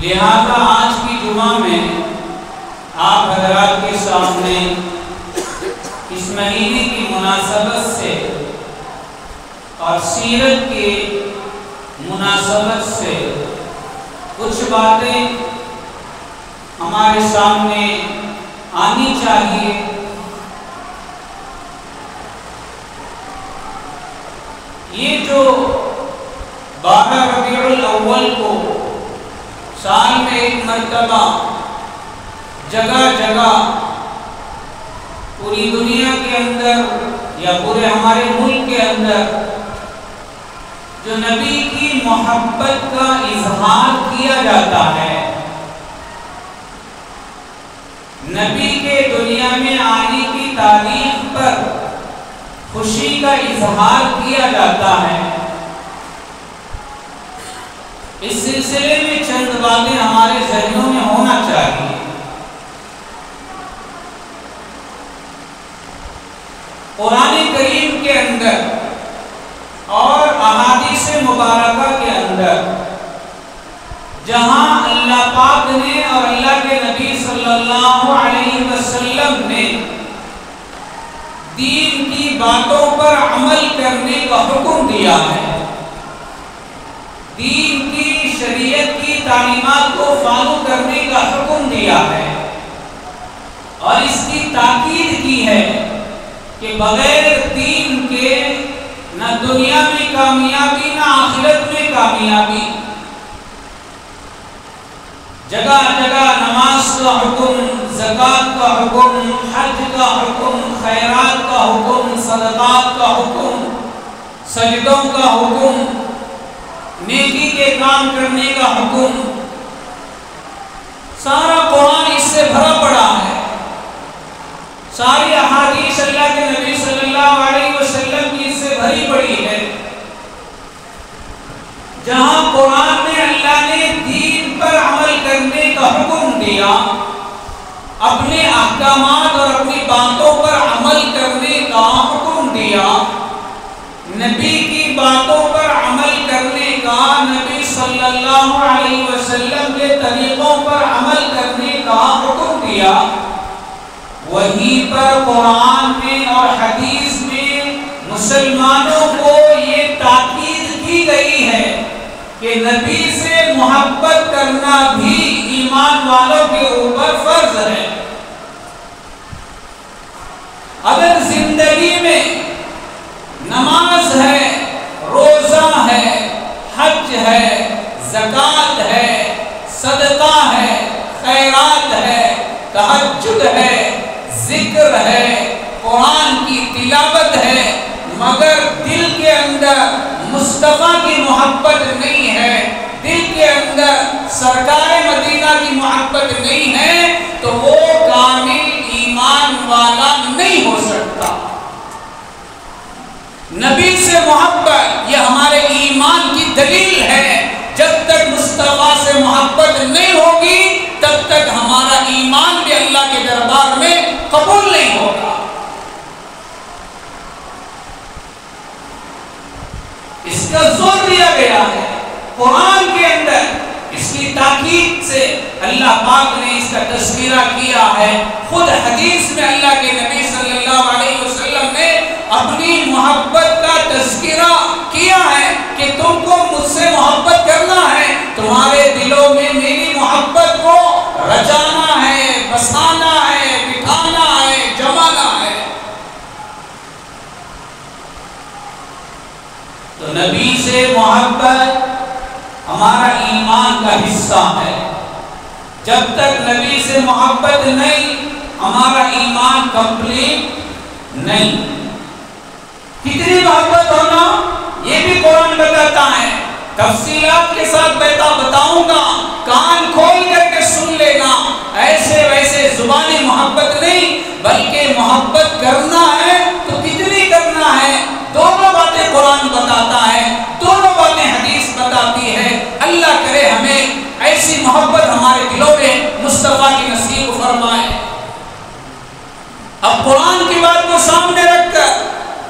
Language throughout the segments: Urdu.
لہذا آج کی جمعہ میں آپ حضرات کے سامنے اس مہینے کی مناسبت سے اور سیرت کی مناسبت سے کچھ باتیں ہمارے سامنے آنی چاہیے یہ جو 12 ربیع الاول کو سال میں ایک مرتبہ جگہ جگہ پوری دنیا کے اندر یا پورے ہمارے ملک کے اندر جو نبی کی محبت کا اظہار کیا جاتا ہے، نبی کے دنیا میں آنے کی تاریخ پر خوشی کا اظہار کیا جاتا ہے، اس سلسلے میں چند باتیں ہمارے ذہنوں میں ہونا چاہیے۔ قرآن کریم کے اندر اور احادیث مبارکہ کے اندر جہاں اللہ پاک نے اور اللہ کے نبی صلی اللہ علیہ وسلم نے دین کی باتوں پر عمل کرنے کا حکم دیا ہے، دین کی شریعت کی تعلیمات کو فالو کرنے کا حکم دیا ہے، اور اس کی تاکید کی ہے کہ بغیر دین کے نہ دنیا میں کامیابی نہ آخرت میں کامیابی۔ جگہ جگہ نماز کا حکم، زکوٰۃ کا حکم، حج کا حکم، خیرات کا حکم، صدقات کا حکم، سجدوں کا حکم، نیکی کے کام کرنے کا حکم، سارا قرآن اس سے بھرا پڑا ہے۔ ساری احادیث اللہ کے نبی صلی اللہ علیہ وسلم کی اس سے بھری پڑی ہے۔ جہاں قرآن میں اللہ نے دین پر عمل کرنے کا حکم دیا، اپنے احکامات اور اپنی باتوں پر عمل کرنے کا حکم دیا، نبی کی باتوں پر عمل کرنے کا، نبی صلی اللہ علیہ وسلم کے طریقوں پر عمل کرنے کا حکم دیا، وہیں پر قرآن میں اور حدیث میں مسلمانوں کو یہ تاکید کی گئی ہے کہ نبی سے محبت کرنا بھی ایمان والوں کے اوپر فرض ہے۔ اگر زندگی میں نماز ہے، روزہ ہے، حج ہے، زکوٰۃ ہے، صدقہ ہے، خیرات ہے، تہجد ہے، ذکر ہے، قرآن کی تلاوت ہے، مگر دل کے اندر مصطفیٰ کی محبت نہیں ہے، دل کے اندر سرکار مدینہ کی محبت نہیں ہے، تو وہ کامل ایمان والا نہیں ہو سکتا۔ نبی سے محبت یہ ہمارے ایمان کی دلیل ہے۔ جب تک مصطفیٰ سے محبت نہیں ہوگی تب تک ہمارا ایمان بھی اللہ کے دربار میں قبول نہیں ہوگا۔ اس کا زور دیا گیا ہے قرآن کے اندر، اس کی تاکید سے اللہ پاک نے اس کا تذکرہ کیا ہے۔ خود حدیث میں اللہ کے نبی صلی اللہ علیہ وسلم نے اپنی محبت کا تذکرہ کیا ہے کہ تم کو مجھ سے محبت کرنا ہے، تمہارے دلوں میں میری محبت کو رچانا ہے، بسانا ہے، بٹھانا ہے، جمانا ہے۔ تو نبی سے محبت ہمارا ایمان کا حصہ ہے۔ جب تک نبی سے محبت نہیں، ہمارا ایمان کمپلیٹ نہیں۔ کتنی محبت ہونا یہ بھی قرآن بتاتا ہے، تفصیلات کے ساتھ بتاؤں گا، کان کھول کر کے سن لینا۔ ایسے ویسے زبانی محبت نہیں، بلکہ محبت کرنا ہے تو کتنی کرنا ہے، دونوں باتیں قرآن بتاتا ہے، دونوں باتیں حدیث بتاتی ہے۔ اللہ کرے ہمیں ایسی محبت ہمارے دلوں میں مصطفیٰ کی نصیب فرمائے۔ اب قرآن کی بات کو سامنے رکھ کر،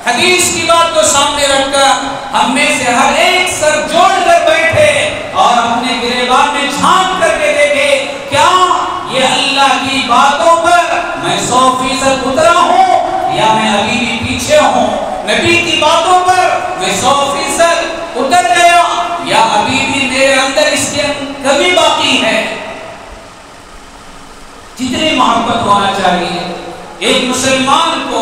حدیث کی بات کو سامنے رکھ کر، ہم میں سے ہر ایک سر جوڑ کر بیٹھے اور اپنے گریبان میں جھانک کر کے دیکھے، کیا یہ اللہ کی باتوں پر میں 100% اترا ہوں یا میں ابھی بھی پیچھے ہوں؟ نبی کی باتوں پر میں 100% اتر گیا یا ابھی بھی میرے اندر اس کی کمی باقی ہے؟ جتنی محبت ہونا چاہیے ایک مسلمان کو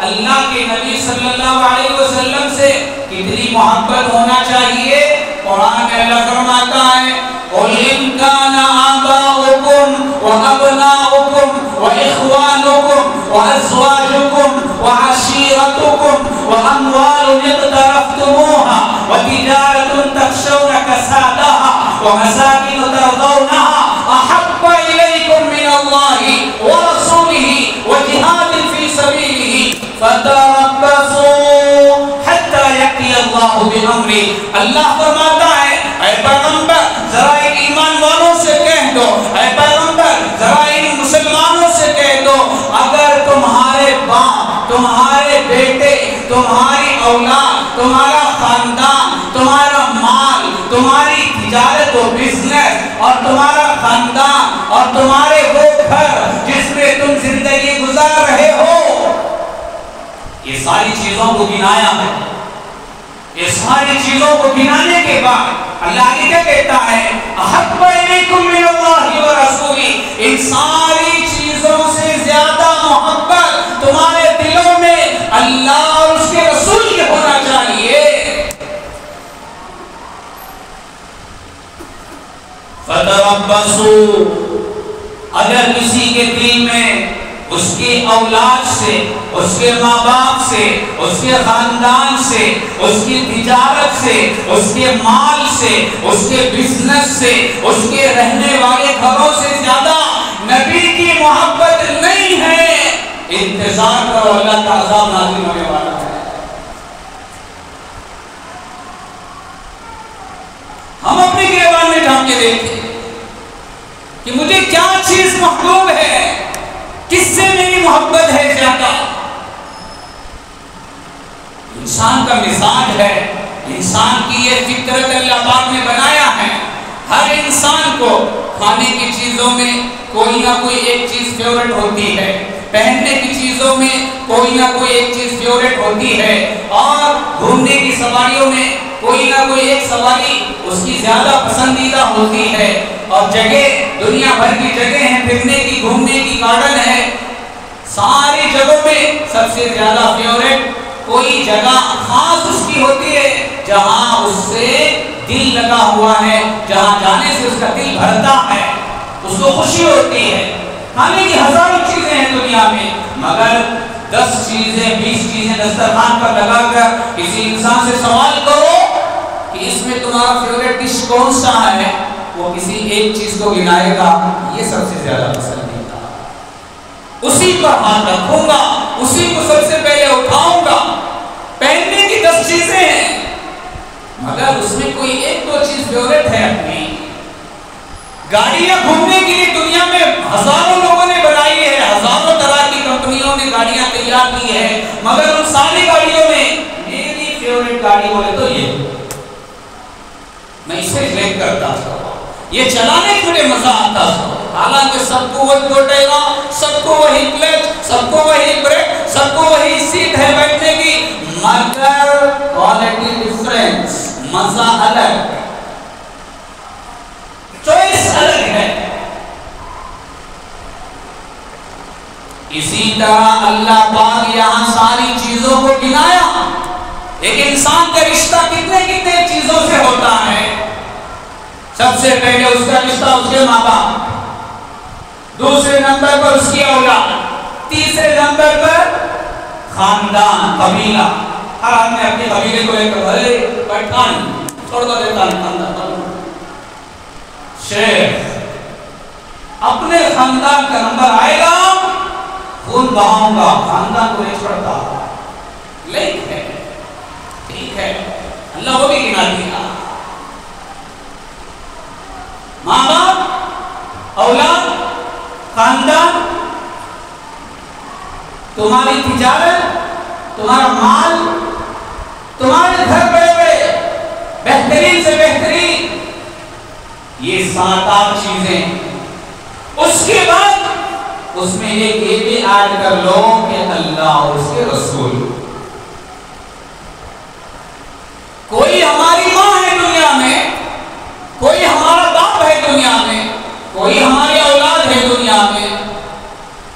اللہ کے نبی صلی اللہ علیہ وسلم سے، کتنی محبت ہونا چاہیے. قرآن میں اللہ فرماتا ہے قُلْ إِنْ كَانَ آبَاؤُكُمْ وَأَبْنَاؤُكُمْ وَإِخْوَانُكُمْ وَأَزْوَاجُكُمْ وَعَشِيرَتُكُمْ وَأَمْوَالٌ اقْتَرَفْتُمُوهَا وَتِجَارَةٌ تَخْشَوْنَ كَسَادَهَا وَمَسَاكِنُ تَرْضَوْنَهَا أَحَبَّ إِلَيْكُمْ مِنَ اللَّهِ وَرَسُولِهِ وَجِهَادٍ فِي سَبِيلِهِ فَتَرَبَّصُوا حَتَّى يَأْتِيَ اللَّهُ بِأَمْرِهِ. اللہ فرماتا ہے اے پیغمبر ذرا ان ایمان والوں سے کہہ دو، اے پیغمبر ذرا ان مسلمانوں سے کہہ دو، اگر تمہارے باپ، تمہارے بیٹے، تمہاری اولاد، تمہارا خاندان، تمہارا مال، تمہاری تجارت و بزنس اور تمہارا خاندان اور تمہارے وہ گھر جس میں تم زندگی گزار رہے ہو، یہ ساری چیزوں کو گنایا ہے. یہ ساری چیزوں کو گنانے کے بعد اللہ آگے کیا کہتا ہے احب الیکم من اللہ ورسولہ. ان ساری چیزوں سے زیادہ محبت تمہارے دلوں میں اللہ اور اس کے رسول کی ہونا چاہیے. فتربصوا، اگر کسی کے دل میں اس کی اولاد سے، اس کے ماں باپ سے، اس کے خاندان سے، اس کی تجارت سے، اس کے مال سے، اس کے بزنس سے، اس کے رہنے والے گھروں سے زیادہ نبی کی محبت نہیں ہے، انتظار کرو اللہ کا عذاب نازل ہونے والا ہے. ہم اپنی گریبان میں جھانک کے دیکھیں کہ مجھے کیا چیز محبوب ہے، کس سے میری محبت ہے زیادہ. انسان کا مزاج ہے، انسان کی یہ فطرت اللہ پاک نے بنایا ہے. ہر انسان کو کھانے کی چیزوں میں کوئی نہ کوئی ایک چیز فیورٹ ہوتی ہے، پہننے کی چیزوں میں کوئی نہ کوئی ایک چیز فیورٹ ہوتی ہے، اور گھومنے کی سواریوں میں کوئی نہ کوئی ایک سواری اس کی زیادہ پسندیدہ ہوتی ہے. اور جگہ دنیا بھر کی جگہ ہیں پھرنے کی، گھومنے کی، گارڈن ہے، ساری جگہوں میں سب سے زیادہ فیورٹ کوئی جگہ خاص اس کی ہوتی ہے جہاں اس سے دل لگا ہوا ہے، جہاں جانے سے اس کا دل بھرتا ہے، اس کو خوشی ہوتی ہے. کھانے کی ہزاروں چیزیں ہیں دنیا میں، مگر 10 چیزیں 20 چیزیں دسترخوان پر لگا کر کسی انسان سے سوال کرو کہ اس میں تمہارا فیورٹ ڈش کون سا ہے، وہ کسی ایک چیز کو گنائے گا یہ سب سے زیادہ پسندیدہ، اسی پر ہاتھ رکھوں گا، اسی کو سب سے پہلے اٹھاؤں گا. پہننے کی 10 چیزیں ہیں مگر اس میں کوئی ایک دو چیز فیورٹ ہے اپنی. گاڑیاں گھومنے کے لیے دنیا میں ہزاروں لوگوں نے بنائی ہے، ہزاروں طرح کی کمپنیوں نے گاڑیاں تیار کی ہے، مگر ان ساری گاڑیوں میں میری فیورٹ گاڑی بولے تو یہ، میں اسے ڈرائیو کرتا تھا، یہ چلانے کے لیے مزہ آتا تھا. حالانکہ سب کو وہی گوٹیلا، سب کو وہی کلچ، سب کو وہی بریک، سب کو وہی سیٹ ہے بیٹھنے کی، مگر کوالٹی ڈیفرنس، مزہ الگ، چوائس الگ ہے. اسی طرح اللہ پاک یہاں ساری چیزوں کو گنایا. ایک انسان کا رشتہ کتنے کتنے چیزوں سے ہوتا ہے. سب سے پہلے اس کا رشتہ اس کے ماں باپ، دوسرے نمبر پر اس کی اولاد، تیسرے نمبر پر خاندان، قبیلہ. ہر آدمی اپنے قبیلے کو لے کر بھلے پٹھان چھوڑ دو دیتا ہے، شیخ اپنے خاندان کا نمبر آئے گا خون بہاؤں گا، خاندان کو نہیں چھوڑتا. لیک ہے، ٹھیک ہے، اللہ وہ بھی گنا دیا. ماں باپ، اولاد، خاندان، تمہاری تجارت، تمہارا مال، تمہارے گھر بڑے بڑے بہترین سے بہترین، یہ 7-8 چیزیں. اس کے بعد اس میں ایک یہ بھی ایڈ کر لو کہ اللہ اور اس کے رسول. کوئی ہماری ماں ہے دنیا میں، کوئی ہمارا باپ ہے دنیا میں، کوئی ہماری اولاد ہے دنیا میں،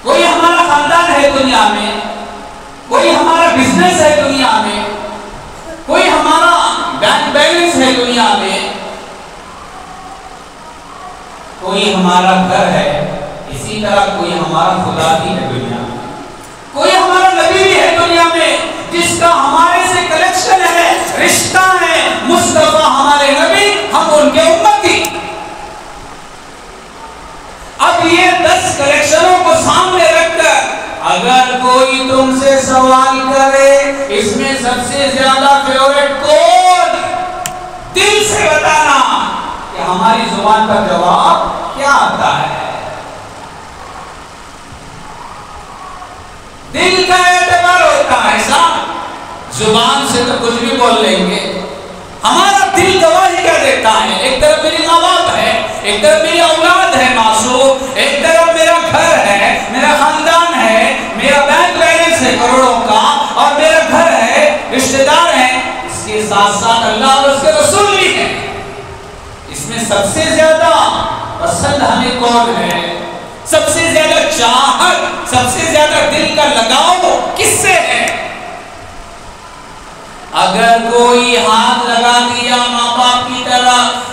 کوئی ہمارا خاندان ہے دنیا میں، کوئی ہمارا بزنس ہے دنیا میں، کوئی ہمارا کوئی ہمارا گھر ہے، اسی طرح کوئی ہمارا خدا بھی ہے دنیا میں، کوئی ہمارا نبی بھی ہے دنیا میں جس کا ہمارے سے کلیکشن ہے، رشتہ ہے، مصطفیٰ ہمارے نبی، ہم ان کے امتی۔ اب یہ 10 کلیکشنوں کو سامنے رکھ کر اگر کوئی تم سے سوال کرے اس میں سب سے زیادہ فیورٹ کون، دل سے بتانا کہ ہماری زبان کا جواب کیا آتا ہے۔ دل کا اعتبار ہوتا ہے صاحب، زبان سے تو کچھ بھی بول لیں گے، ہمارا دل گواہی کر دیتا ہے۔ ایک طرف میری ماں باپ ہے، ایک طرف میری اولاد ہے معصوم، ایک طرف میرا گھر ہے، میرا خاندان ہے، میرا بینک بیلنس ہے کروڑوں کا، اور میرا گھر ہے، رشتہ دار ہیں، اس کے ساتھ ساتھ اللہ اور اس کے رسول بھی ہیں۔ اس میں سب سے زیادہ پسند ہمیں کون ہے، سب سے زیادہ چاہت، سب سے زیادہ دل کا لگاؤ کس سے ہے؟ اگر کوئی ہاتھ لگا دیا ماں باپ کی طرف،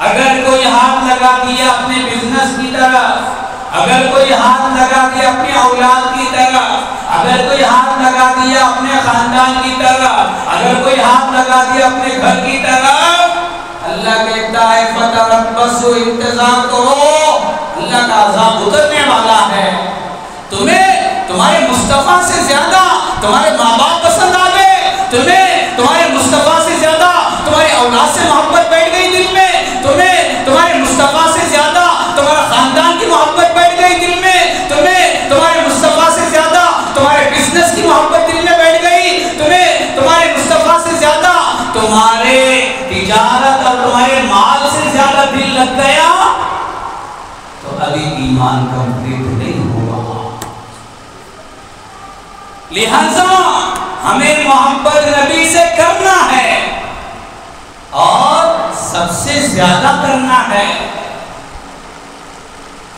اگر کوئی ہاتھ لگا دیا اپنے بزنس کی طرف، اگر کوئی ہاتھ لگا دیا اپنی اولاد کی طرف، اگر کوئی ہاتھ لگا دیا اپنے خاندان کی طرف، اگر کوئی ہاتھ لگا دیا اپنے گھر کی طرف، اللہ کہتا ہے فتربصوا، انتظار کرو، اللہ کا عذاب اترنے والا ہے۔ تمہیں تمہارے مصطفیٰ سے زیادہ تمہارے ماں باپ پسند آ گئے، تمہیں تمہارے مصطفیٰ سے زیادہ تمہاری اولاد سے محبت بیٹھ گئی دل میں، تمہیں تمہارے مصطفیٰ سے زیادہ تمہارا خاندان کی محبت بیٹھ گئی دل میں، تمہیں تمہارے مصطفیٰ سے زیادہ تمہارے بزنس کی محبت دل میں بیٹھ گئی، تمہیں تمہارے مصطفیٰ سے زیادہ تمہارے تجارت اور تمہارے مال سے زیادہ دل لگ گیا، تو ابھی ایمان کمپلیٹ نہیں ہوا۔ لہذا ہمیں محبت نبی سے کرنا ہے اور سب سے زیادہ کرنا ہے۔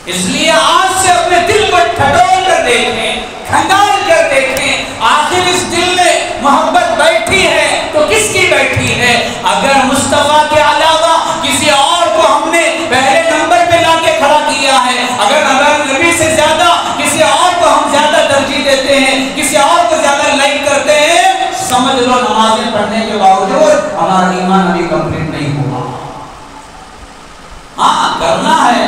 اس لیے آج سے اپنے دل کو ٹھٹول کر دیکھیں، کھنگال کر دیکھیں، آخر اس دل میں محبت بیٹھی ہے تو کس کی بیٹھی ہے؟ اگر مصطفیٰ کے علاوہ کسی اور کو ہم نے پہلے نمبر پہ لا کے کھڑا کیا ہے، اگر نبی سے زیادہ کسی اور کو ہم زیادہ ترجیح دیتے ہیں، کسی اور کو زیادہ لائک کرتے ہیں، سمجھ لو نمازیں پڑھنے کے باوجود ہمارا ایمان ابھی کمپلیٹ نہیں ہوا۔ ہاں کرنا ہے،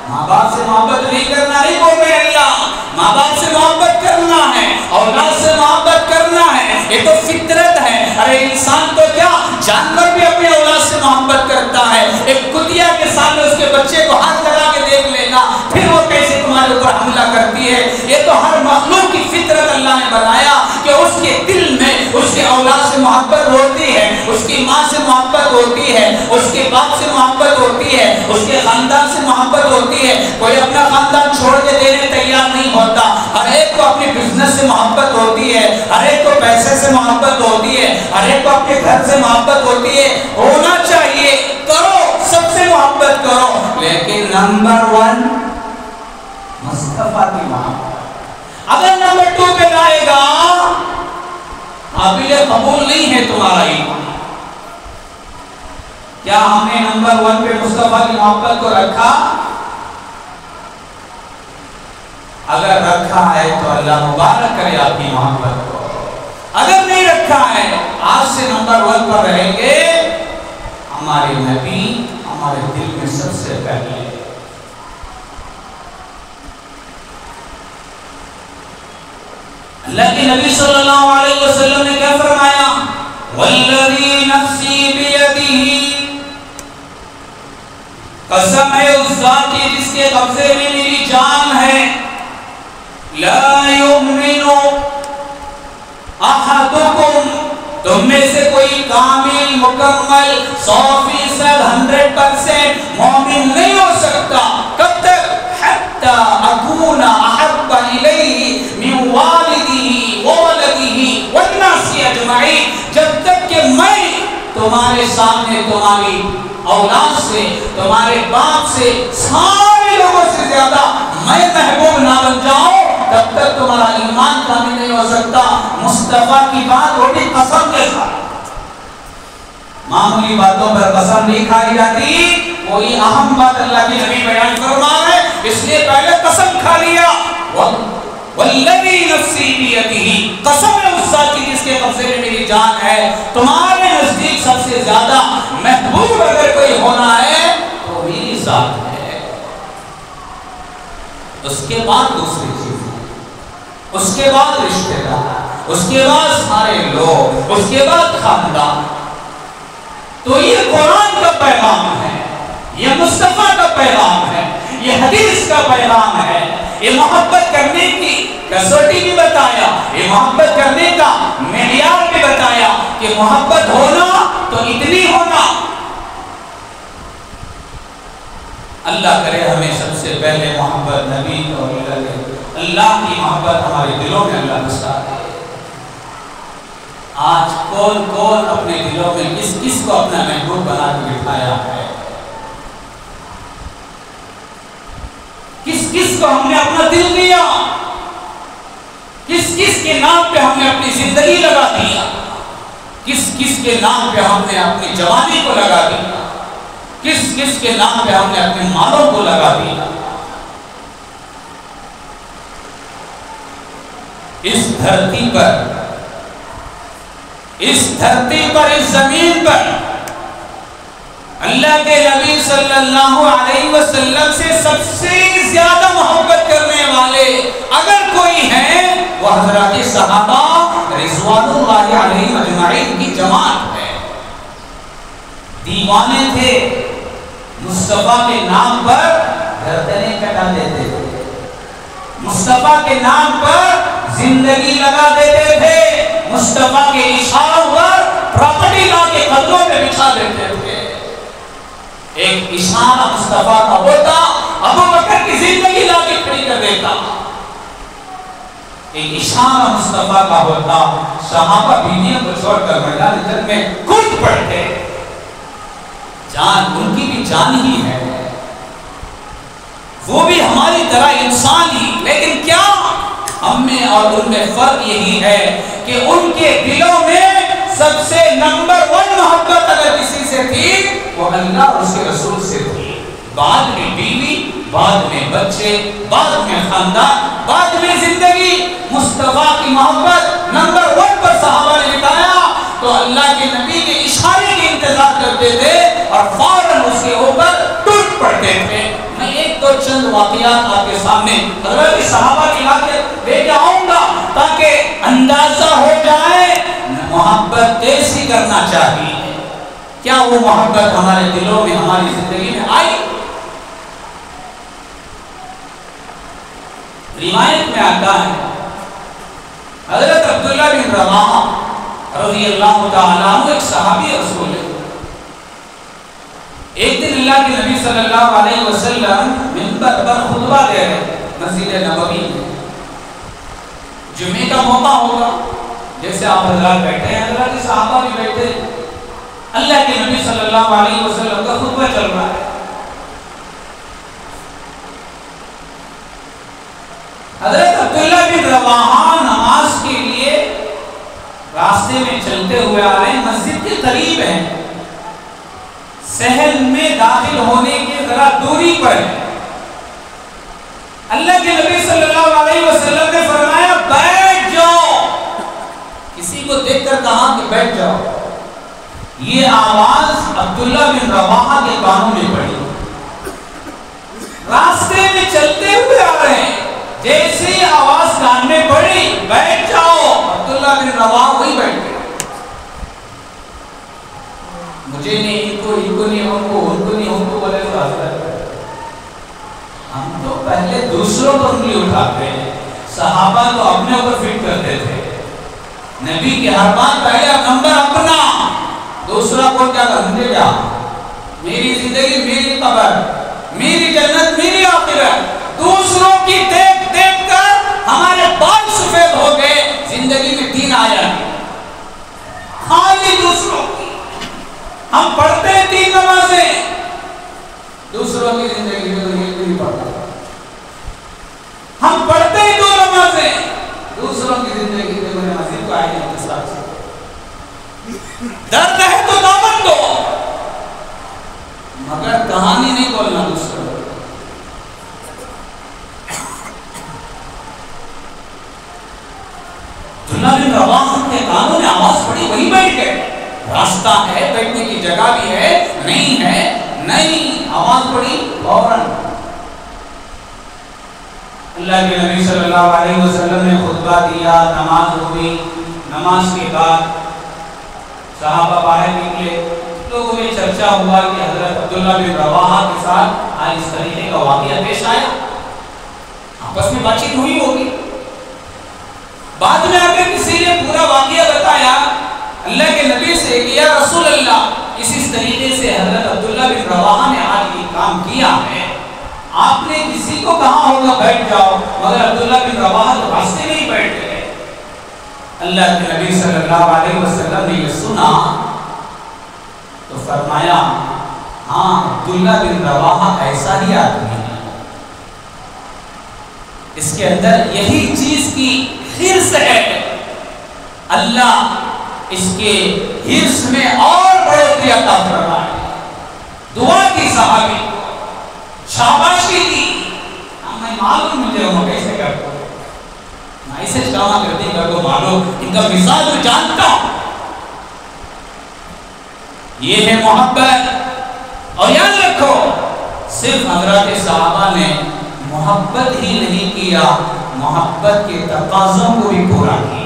ماں باپ سے محبت نہیں کرنا نہیں بول رہے اللہ، ماں باپ سے محبت کرنا ہے، اولاد سے محبت کرنا ہے، یہ تو فطرت ہے۔ ارے انسان تو کیا جانور بھی اپنی اولاد سے محبت کرتا ہے، ایک کتیا کے سامنے اس کے بچے کو ہاتھ لگا کے دیکھ لینا، پھر وہ کیسے تمہارے اوپر حملہ کرتی ہے۔ یہ تو ہر مخلوق کی فطرت اللہ نے بنایا کہ اس کے دل میں اس کے اولاد سے محبت ہوتی ہے، اس کی ماں سے محبت ہوتی ہے، اس کے باپ سے محبت ہوتی ہے، اس کے خاندان سے محبت ہوتی ہے۔ کوئی اپنا خاندان چھوڑ کے دینے تیار نہیں ہوتا، ہر ایک کو اپنے بزنس سے محبت ہوتی ہے، ہر ایک کو پیسے سے محبت ہوتی ہے، ہر ایک کو اپنے گھر سے محبت ہوتی ہے۔ ہونا چاہیے، کرو، سب سے محبت کرو، لیکن نمبر 1 مصطفیٰ کی محبت۔ اگر نمبر 2 پہ لائے گا، قابل قبول نہیں ہے تمہارا ایمان۔ کیا ہم نے نمبر 1 پہ مصطفیٰ کی محبت کو رکھا؟ اگر رکھا ہے تو اللہ مبارک کرے آپ کی محبت کو، اگر نہیں رکھا ہے آج سے نمبر 1 پر رہیں گے، ہمارے نبی ہمارے دل میں سب سے پہلے۔ اللہ کے نبی صلی اللہ علیہ وسلم نے کیا فرمایا؟ والذی نفسی بیدہ، قسم ہے اس ذات کی جس کے قبضے میں میری جان ہے، لا یؤمن احدکم، تم میں سے کوئی کامل مکمل 100% 100% مومن نہیں ہو سکتا، کب تک؟ حتی اکون احب الیہ من والدہ وولدہ والناس اجمعین، جب تک کہ میں تمہارے سامنے تمہاری اولاد سے، تمہارے باپ سے، سارے لوگوں سے زیادہ میں محبوب نہ بن جاؤں، تب تک تمہارا ایمان کامل نہیں ہو سکتا۔ مصطفیٰ کی بات ہوتی قسم کے ساتھ، معمولی باتوں پر قسم نہیں کھائی جاتی، کوئی اہم بات اللہ کے نبی بیان فرما رہے ہیں، اس لیے پہلے قسم کھا لیا، والذی نفسی بیدہ، قسم ہے اس ذات کی جس کے قبضے میں میری جان ہے، تمہارے نزدیک سب سے زیادہ محبوب اگر کوئی ہونا ہے تو میری ذات ہے۔ اس کے بعد دوسری چیز، اس کے بعد رشتے دار، اس کے بعد سارے لوگ، اس کے بعد خاندان۔ تو یہ قرآن کا پیغام ہے، یہ مصطفیٰ کا پیغام ہے، یہ حدیث کا پیغام ہے، یہ محبت کرنے کی کسوٹی بھی بتایا، یہ محبت کرنے کا معیار بھی بتایا کہ محبت ہونا تو اتنی ہونا۔ اللہ کرے ہمیں سب سے پہلے محبت نبی اور اللہ کی محبت ہمارے دلوں میں اللہ بسا دے۔ آج کون کون اپنے دلوں میں کس کس کو اپنا محبوب بنا کے بٹھایا ہے، کس کس کو ہم نے اپنا دل دیا، کس کس کے نام پہ ہم نے اپنی زندگی لگا دیا، کس کس کے نام پہ ہم نے اپنی جوانی کو لگا دیا، کس کس کے نام پہ ہم نے اپنے مالوں کو لگا دیا۔ اس دھرتی پر، اس زمین پر اللہ کے نبی صلی اللہ علیہ وسلم سے سب سے زیادہ محبت کرنے والے اگر کوئی ہیں وہ حضرات صحابہ رضوان اللہ علیہم اجمعین کی جماعت ہے۔ دیوانے تھے، مصطفیٰ کے نام پر گردنیں کٹا دیتے تھے، مصطفیٰ کے نام پر زندگی لگا دیتے تھے، مصطفیٰ کے اشاروں پر پراپرٹی لا کے قدموں میں بچھا دیتے تھے۔ ایک اشارہ مصطفیٰ کا ہوتا ابو بکر کی زندگی لا کے کھڑی کر دیتا، ایک اشارہ مصطفیٰ کا ہوتا صحابہ بیویوں کو چھوڑ کر میدان جنگ میں کود پڑتے۔ جان ان کی بھی جان ہی ہے، وہ بھی ہماری طرح انسان ہی، لیکن کیا ہم میں اور ان میں فرق یہی ہے کہ ان کے دلوں میں سب سے نمبر 1 محبت اگر کسی سے تھی وہ اللہ اور اس کے رسول سے تھی، بعد میں بیوی، بعد میں بچے، بعد میں خاندان، بعد میں زندگی۔ مصطفیٰ کی محبت نمبر 1 پر صحابہ نے بتایا تو اللہ کے نبی کے اشارے کی انتظار کرتے تھے اور فوراً اس کے اوپر ٹوٹ پڑتے تھے۔ میں ایک دو چند واقعات آپ کے سامنے حضرت صحابہ کی واقعے لے کے آؤں گا تاکہ اندازہ ہو جائے محبت کیسی کرنا چاہیے، کیا وہ محبت ہمارے دلوں میں، ہماری زندگی میں آئی۔ روایت میں آتا ہے حضرت عبداللہ بن رواحہ رضی اللہ تعالیٰ عنہ ایک صحابی رسول ہے۔ ایک دن اللہ کے نبی صلی اللہ علیہ وسلم منبر پر خطبہ دے رہے مسجد نبوی میں، جمعے کا موقع ہوگا، جیسے آپ حضرات بیٹھے ہیں، حضرات صحابہ بھی بیٹھے، اللہ کے نبی صلی اللہ علیہ وسلم کا خطبہ چل رہا ہے۔ حضرت عبداللہ بن رواحہ نماز کے لیے راستے میں چلتے ہوئے آ رہے ہیں، مسجد کے قریب ہیں، صحن میں داخل ہونے کے ذرا دوری پر اللہ کے نبی صلی اللہ علیہ وسلم نے فرمایا بیٹھ جاؤ، کسی کو دیکھ کر کہا کہ بیٹھ جاؤ۔ یہ آواز عبداللہ بن رواحہ کے کانوں میں پڑی، راستے میں چلتے ہوئے آ رہے ہیں، جیسے ہی آواز کان میں پڑی بیٹھ جاؤ، عبداللہ بن رواحہ وہی بیٹھ گئے۔ مجھے نہیں، ان کو نہیں، ان کو نہیں بولے تو حضرت ہم تو پہلے دوسروں پر انگلی اٹھاتے ہیں، صحابہ تو اپنے اوپر فٹ کرتے تھے، نبی کے ہر بات پہلے نمبر اپنا، دوسرا کو کیا کرنے جا، میری زندگی میری قبر، میری جنت میری آخرت۔ دوسروں کی دیکھ دیکھ کر ہمارے بال سفید ہو گئے، زندگی میں دین آیا نہیں، خالی دوسروں کی۔ ہم پڑھتے ہیں 3 نمازیں، دوسروں کی زندگی میں تو یہ نہیں پڑھتا۔ ہم پڑھتے ہیں 2 نمازیں، دوسروں کی زندگی میں میرے مسجد کو آئے نہیں کے ساتھ سے۔ درد ہے تو دامن دو، مگر کہانی نہیں بولنا دوسروں کو. عبداللہ بن رواحہ کے کانوں نے آواز پڑی, وہی بیٹھ گئے. راستہ ہے, بیٹھنے کی جگہ بھی ہے, نہیں ہے, نہیں, آواز پڑی فوراً. اللہ کے نبی صلی اللہ علیہ وسلم نے خطبہ دیا, نماز ہوئی. نماز کے بعد صحابہ باہر نکلے. لوگوں میں چرچا ہوا کہ حضرت عبداللہ بن رواحہ کے ساتھ آج اس طریقے کا واقعہ پیش آیا. آپس میں بات چیت ہوئی ہوگی. بعد میں آ کے کسی نے پورا واقعہ بتایا اللہ کے نبی سے کہ یا رسول اللہ, اس طریقے سے حضرت عبداللہ بن رواحہ نے آج یہ کام کیا ہے. آپ نے کسی کو کہا ہوگا بیٹھ جاؤ, مگر عبداللہ بن رواحہ تو راستے میں ہی بیٹھ گئے. اللہ کے نبی صلی اللہ علیہ وسلم نے یہ سنا تو فرمایا ہاں عبداللہ بن رواحہ ایسا ہی آدمی ہے, اس کے اندر یہی چیز کی حرص ہے. اللہ اس کے حرص میں اور بڑھوتری عطا فرمائے. دعا کی صحابی کو, شاباشی دی. میں معلوم مجھے ہوں کیسے کرتا ہوں, میں ایسے کام کرتے کر کو معلوم, ان کا مثال میں جانتا ہوں. یہ ہے محبت. اور یاد رکھو صرف حضرات صحابہ نے محبت ہی نہیں کیا, محبت کے تقاضوں کو بھی پورا کیا.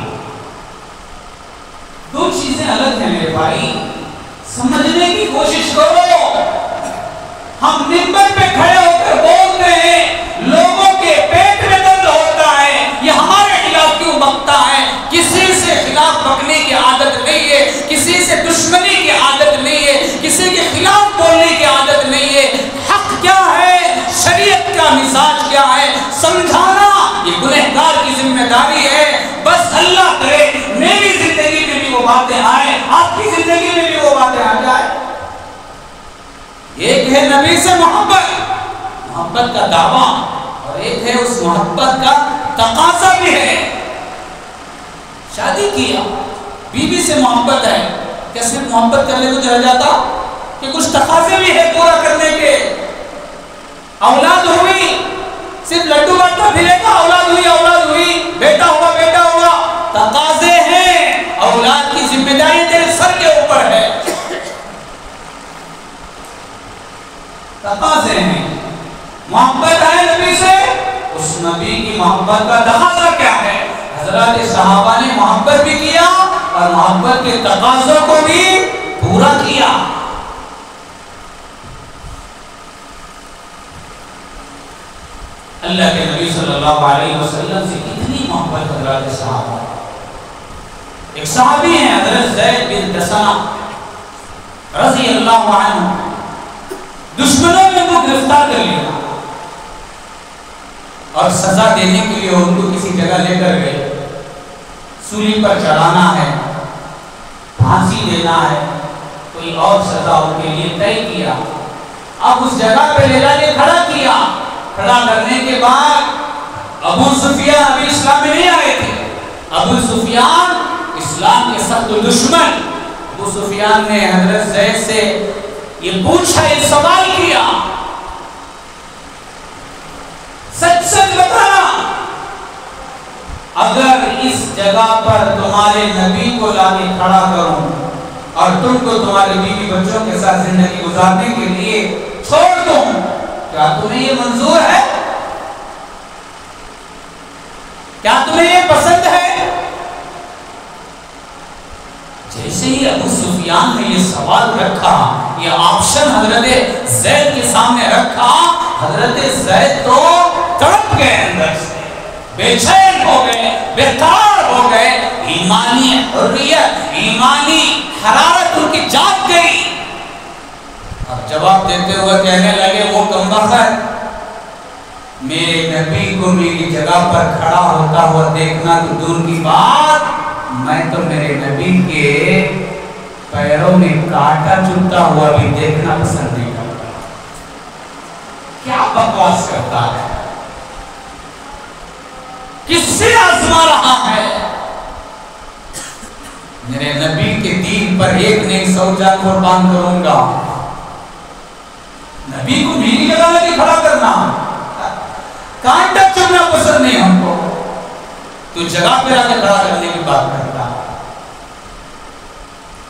دو چیزیں الگ ہیں میرے بھائی, سمجھنے کی کوشش کرو. ہم منبر پہ کھڑے ہو کر بولتے ہیں, لوگوں کے پیٹ میں درد ہوتا ہے, یہ ہمارے خلاف کیوں بکتا ہے. کسی سے خلاف بکنے کی عادت نہیں ہے, کسی سے دشمنی کی عادت نہیں ہے, کسی کے خلاف بولنے کی عادت نہیں ہے. حق کیا ہے, شریعت کا مزاج کیا ہے, سمجھانا یہ گنہگار کی ذمہ داری ہے. بس اللہ کرے میری زندگی میں بھی وہ باتیں آئیں, آپ کی زندگی میں بھی وہ باتیں آ جائیں. ایک ہے نبی سے محبت, محبت کا دعویٰ, اور ایک ہے اس محبت کا تقاضا بھی ہے. شادی کیا, بیوی سے محبت ہے, کیا صرف محبت کرنے کو رہ جاتا کہ کچھ تقاضے بھی ہے پورا کرنے کے. اولاد ہوئی, صرف لڈو بانٹا پھرے گا, اولاد ہوئی, بیٹا ہوا, تقاضے ہیں. اولاد کی ذمہ داری تیرے سر کے اوپر ہے, تقاضے ہیں. محبت ہے نبی سے, اس نبی کی محبت کا تقاضا کیا ہے. حضرات صحابہ نے محبت بھی کیا اور محبت کے تقاضوں کو بھی پورا کیا. اللہ کے نبی صلی اللہ علیہ وسلم سے کتنی محبت حضرات صحابہ. ایک صحابی ہیں حضرت زید بن دسنہ رضی اللہ عنہ, دشمنوں نے ان کو گرفتار کر لیا اور سزا دینے کے لیے ان کو کسی جگہ لے کر گئے. سولی پر چڑھانا ہے, پھانسی دینا ہے, کوئی اور سزا ان کے لیے طے کیا. اب اس جگہ پہ لے جا کے کھڑا کیا. کھڑا کرنے کے بعد ابو سفیان ابھی اسلام میں نہیں آئے تھے. ابو سفیان اسلام کے سخت دشمن. ابو سفیان نے حضرت زید سے یہ پوچھا, یہ سوال کیا, سچ سچ بتانا, اگر اس جگہ پر تمہارے نبی کو لا کے کھڑا کروں اور تم کو تمہارے بیوی بچوں کے ساتھ زندگی گزارنے کے لیے چھوڑ دوں, کیا تمہیں یہ منظور ہے؟ کیا تمہیں یہ پسند ہے؟ جیسے ہی ابو سفیان نے یہ سوال رکھا, یہ آپشن حضرت زید کے سامنے رکھا, حضرت زید تو تڑپ گئے, اندر سے بے چین ہو گئے, بیقرار ہو گئے. ایمانی حریت, ایمانی حرارت ان کی جاگ گئی. اب جواب دیتے ہوئے کہنے لگے, وہ کمبخت, میرے نبی کو میری جگہ پر کھڑا ہوتا ہوا دیکھنا تو دور کی بات, میں تو میرے نبی کے پیروں میں کانٹا چبھتا ہوا بھی دیکھنا پسند نہیں کرتا. کیا بکواس کرتا ہے, کس سے آزما رہا ہے. میرے نبی کے دین پر ایک نہیں 100 جان قربان کروں گا. نبی نبی کو میری جگہ میں کھڑا کرنا، کانٹا چننا پسند نہیں ہم کو، تو جگہ پہ آ کے کھڑا کرنے کی بات کرتا۔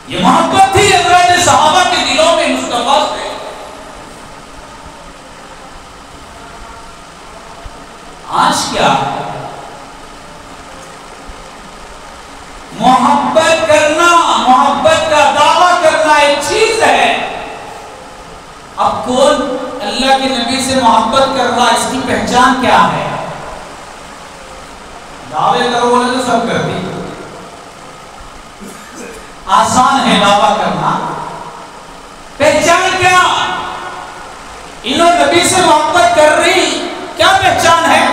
یہ محبت تھی حضرت صحابہ کے دلوں میں مصطفیٰ سے۔ آج کیا ہے؟ محبت کرنا، محبت کا دعویٰ کرنا ایک چیز ہے، اب کون اللہ کے نبی سے محبت کر رہا، اس کی پہچان کیا ہے؟ دعوے کرو بولے تو سب کرتی، آسان ہے دعویٰ کرنا، پہچان کیا؟ انہوں نبی سے محبت کر رہی، کیا پہچان ہے؟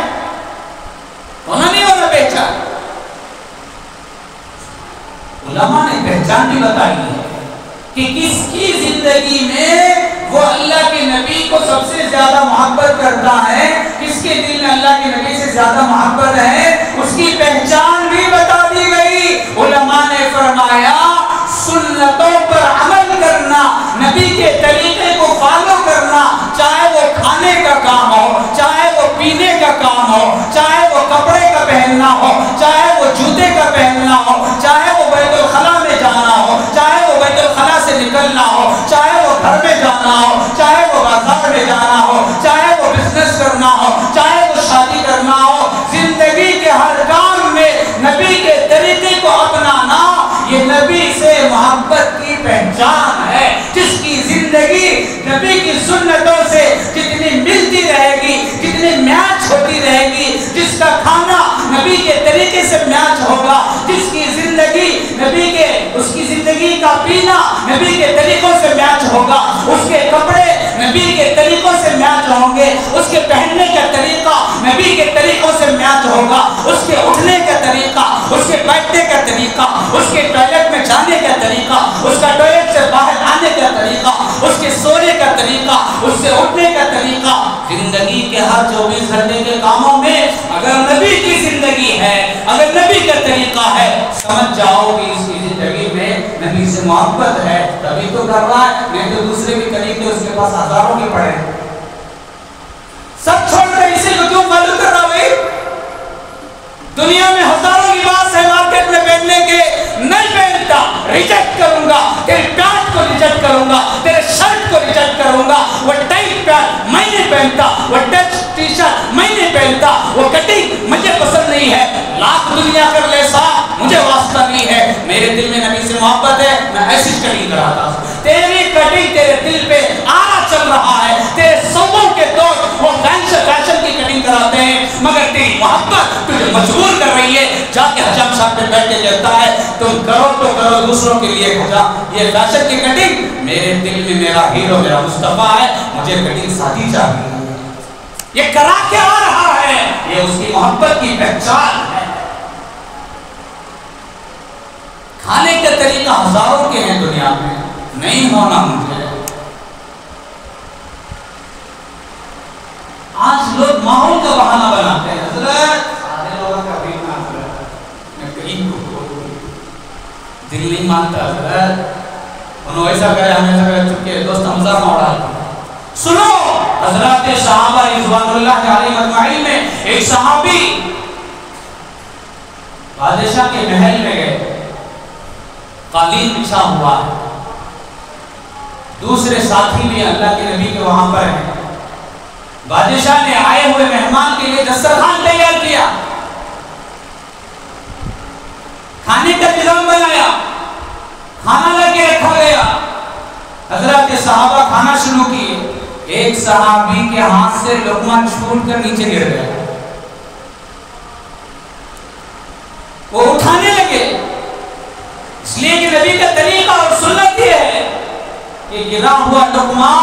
ہونا نہیں ہونا پہچان؟ علماء نے پہچان بھی بتائی ہے کہ کس کی زندگی میں وہ اللہ کے نبی کو سب سے زیادہ محبت کرتا ہے، کس کے دل میں اللہ کے نبی سے زیادہ محبت ہے، اس کی پہچان بھی بتا دی گئی۔ علماء نے فرمایا سنتوں پر عمل کرنا، نبی کے طریقے کو فالو کرنا، چاہے وہ کھانے کا کام ہو، چاہے وہ پینے کا کام ہو، چاہے وہ کپڑے کا پہننا ہو، چاہے وہ جوتے کا پہننا ہو، چاہے وہ بیت الخلا میں جانا ہو، چاہے وہ بیت الخلا سے نکلنا ہو، چاہے وہ گھر میں جانا ہو، چاہے وہ بازار میں جانا ہو، چاہے وہ بزنس کرنا ہو، چاہے وہ شادی کرنا ہو، زندگی کے ہر کام میں نبی کے طریقے کو اپنانا، یہ نبی سے محبت کی پہچان ہے۔ جس کی زندگی نبی کی سنتوں سے جتنی ملتی رہے گی، جتنی میچ ہوتی رہے گی، جس کا کھانا نبی کے طریقے سے میچ ہوگا، جس کی زندگی نبی کے، اس کی زندگی کا پینا نبی کے طریقوں سے میچ ہوگا، اس کے کپڑے نبی کے طریقوں سے میچ ہوں گے، اس کے پہننے کا طریقہ نبی کے طریقوں سے میچ ہوگا، اس کے اٹھنے کا طریقہ، اس کے بیٹھنے کا طریقہ، اس کے ٹوائلٹ میں جانے کا طریقہ، اس کا ٹوائلٹ سے باہر آنے کا طریقہ، اس کے سونے کا طریقہ، اس سے اٹھنے کا طریقہ، زندگی کے ہر 24 گھنٹے کے کاموں میں اگر نبی کی زندگی ہے، اگر نبی کا طریقہ ہے، سمجھ جاؤ کہ اس کی زندگی میں نبی سے محبت ہے، تبھی تو کر رہا ہے، نہیں تو دوسرے بھی طریقے اس کے پاس ہزاروں کے پڑے ہیں۔ سب چھوڑ کر اسی کو کیوں فالو کر رہا بھائی؟ دنیا میں ہزاروں لباس ہے مارکیٹ میں پہننے کے، نہیں پہنتا، ریجیکٹ کروں گا، تیرے پینٹ کو ریجیکٹ کروں گا، تیرے شرٹ کو ریجیکٹ کروں گا، وہ ٹائٹ پینٹ میں نہیں پہنتا، وہ ٹچ ٹی شرٹ میں نہیں پہنتا، وہ کٹنگ مجھے پسند نہیں ہے، لاکھ دنیا کر لے صاحب مجھے واسطہ نہیں ہے، میرے دل میں نبی سے محبت ہے، میں ایسی کٹنگ کراتا ہوں۔ تیری کٹنگ تیرے دل پہ آرا چل رہا ہے، تیرے سبوں کے دوست وہ فیشن کی کٹنگ کراتے ہیں، مگر تیری محبت تجھے مجبور کر رہی ہے، جا کے حجام صاحب پہ بیٹھ کے کہتا ہے تم کرو تو کرو دوسروں کے لیے حجام، یہ فیشن کی کٹنگ، میرے دل میں میرا ہیرو میرا مصطفیٰ ہے، مجھے کٹنگ سادی چاہیے، یہ کرا کے آ رہا ہے، یہ اس کی محبت کی پہچان ہے۔ کھانے کے طریقہ ہزاروں کے ہیں دنیا میں، نہیں ہونا مجھے۔ آج لوگ ماحول کا بہانہ بناتے ہیں، حضرت سارے لوگوں کا بھی نہ حضرت، میں کہیں کو دل نہیں مانتا حضرت، انہوں ایسا کرے ہم ایسا کرے، چکے دوست مزاق نہ اڑا۔ سنو حضرات صحابہ رضوان اللہ علیہ مجمعین میں ایک صحابی بادشاہ کے محل میں گئے، قالین بچھا ہوا ہے، دوسرے ساتھی بھی اللہ کے نبی کے وہاں پر ہیں، بادشاہ نے آئے ہوئے مہمان کے لیے دسترخوان تیار کیا، کھانے کا نظام بنایا، کھانا لگے رکھا گیا، حضرات صحابہ کھانا شروع کیے، ایک صحابی کے ہاتھ سے لقمہ چھوٹ کر نیچے گر گیا، وہ اٹھانے لگے، اس لیے کہ نبی کا طریقہ اور سنت یہ ہے کہ گرا ہوا لقمہ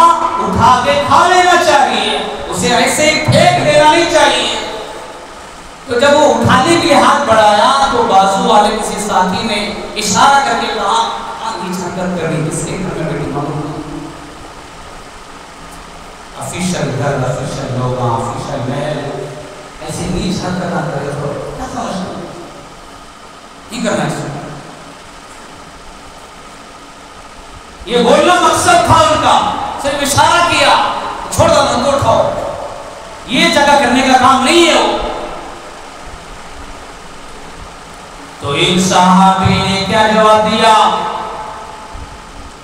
اٹھا کے کھا لینا چاہیے، اسے ایسے ہی پھینک دینا نہیں چاہیے۔ تو جب وہ اٹھانے کے لیے ہاتھ بڑھایا تو بازو والے کسی ساتھی نے اشارہ کر کے کہا نیچے حرکت کرنی، کس کے گھر میں بیٹی معلوم نہیں، آفیشل گھر، آفیشل لوگ، آفیشل محل، ایسے نیچ حرکت نہ کرے تو کیا سمجھتے ہیں؟ نہیں کرنا چاہیے۔ یہ بولنا مقصد تھا ان کا، صرف اشارہ کیا، چھوڑ دو ان کو اٹھاؤ، یہ جگہ کرنے کا کام نہیں ہے وہ۔ تو ان صحابی نے کیا جواب دیا؟